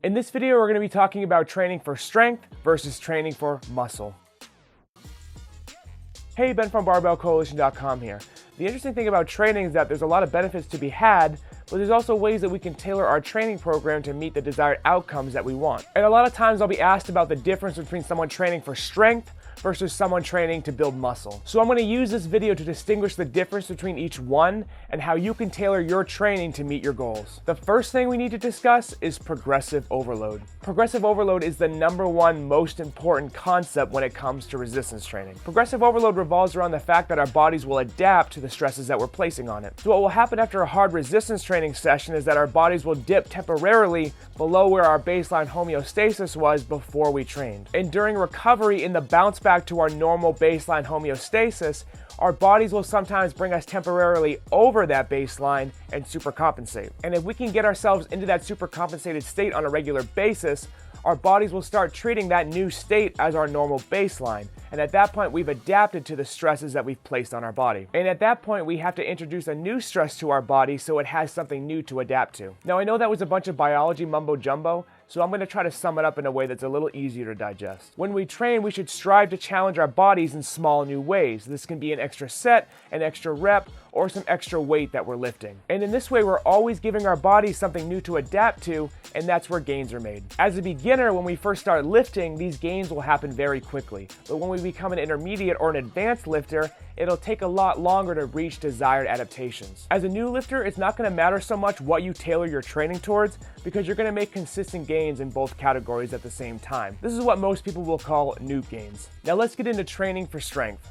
In this video, we're going to be talking about training for strength versus training for muscle. Hey, Ben from barbellcoalition.com here. The interesting thing about training is that there's a lot of benefits to be had, but there's also ways that we can tailor our training program to meet the desired outcomes that we want. And a lot of times I'll be asked about the difference between someone training for strength versus someone training to build muscle. So I'm going to use this video to distinguish the difference between each one and how you can tailor your training to meet your goals. The first thing we need to discuss is progressive overload. Progressive overload is the #1 most important concept when it comes to resistance training. Progressive overload revolves around the fact that our bodies will adapt to the stresses that we're placing on it. So what will happen after a hard resistance training session is that our bodies will dip temporarily below where our baseline homeostasis was before we trained. And during recovery, in the bounce back to our normal baseline homeostasis, our bodies will sometimes bring us temporarily over that baseline and supercompensate. And if we can get ourselves into that supercompensated state on a regular basis, our bodies will start treating that new state as our normal baseline. And at that point, we've adapted to the stresses that we've placed on our body. And at that point, we have to introduce a new stress to our body so it has something new to adapt to. Now, I know that was a bunch of biology mumbo jumbo, so I'm going to try to sum it up in a way that's a little easier to digest. When we train, we should strive to challenge our bodies in small new ways. This can be an extra set, an extra rep, or some extra weight that we're lifting. And in this way, we're always giving our bodies something new to adapt to, and that's where gains are made. As a beginner, when we first start lifting, these gains will happen very quickly. But when we become an intermediate or an advanced lifter, it'll take a lot longer to reach desired adaptations. As a new lifter, it's not going to matter so much what you tailor your training towards because you're going to make consistent gains in both categories at the same time. This is what most people will call noob gains. Now let's get into training for strength.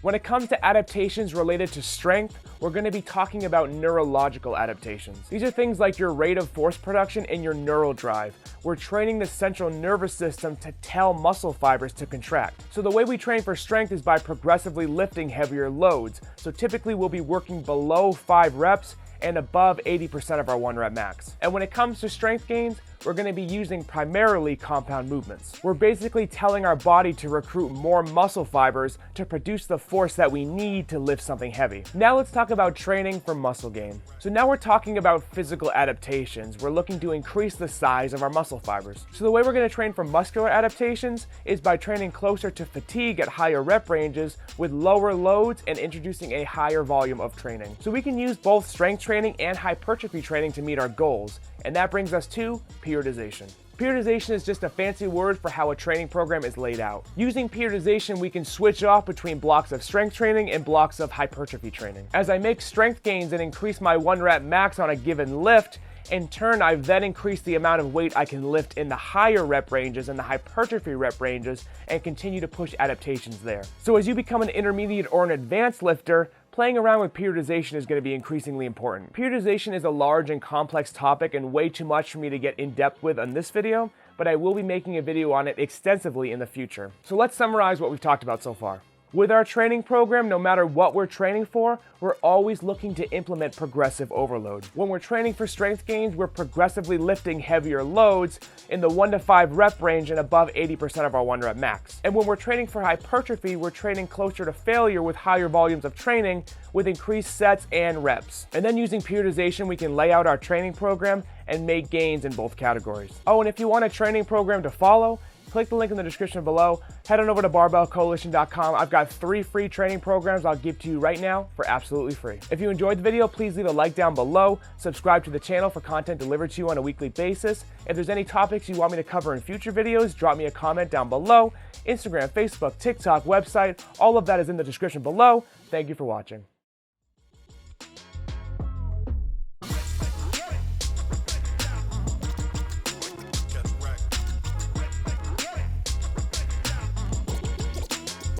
When it comes to adaptations related to strength, we're going to be talking about neurological adaptations. These are things like your rate of force production and your neural drive. We're training the central nervous system to tell muscle fibers to contract. So the way we train for strength is by progressively lifting heavier loads. So typically we'll be working below 5 reps and above 80% of our 1 rep max. And when it comes to strength gains, we're going to be using primarily compound movements. We're basically telling our body to recruit more muscle fibers to produce the force that we need to lift something heavy. Now let's talk about training for muscle gain. So now we're talking about physical adaptations. We're looking to increase the size of our muscle fibers. So the way we're going to train for muscular adaptations is by training closer to fatigue at higher rep ranges with lower loads and introducing a higher volume of training. So we can use both strength training and hypertrophy training to meet our goals. And that brings us to periodization. Periodization is just a fancy word for how a training program is laid out. Using periodization, we can switch off between blocks of strength training and blocks of hypertrophy training. As I make strength gains and increase my 1 rep max on a given lift, in turn, I've then increased the amount of weight I can lift in the higher rep ranges and the hypertrophy rep ranges and continue to push adaptations there. So as you become an intermediate or an advanced lifter, playing around with periodization is going to be increasingly important. Periodization is a large and complex topic and way too much for me to get in depth with on this video, but I will be making a video on it extensively in the future. So let's summarize what we've talked about so far. With our training program, no matter what we're training for, we're always looking to implement progressive overload. When we're training for strength gains, we're progressively lifting heavier loads in the 1 to 5 rep range and above 80% of our 1 rep max. And when we're training for hypertrophy, we're training closer to failure with higher volumes of training with increased sets and reps. And then using periodization, we can lay out our training program and make gains in both categories. Oh, and if you want a training program to follow, click the link in the description below. Head on over to barbellcoalition.com. I've got 3 free training programs I'll give to you right now for absolutely free. If you enjoyed the video, please leave a like down below. Subscribe to the channel for content delivered to you on a weekly basis. If there's any topics you want me to cover in future videos, drop me a comment down below. Instagram, Facebook, TikTok, website, all of that is in the description below. Thank you for watching.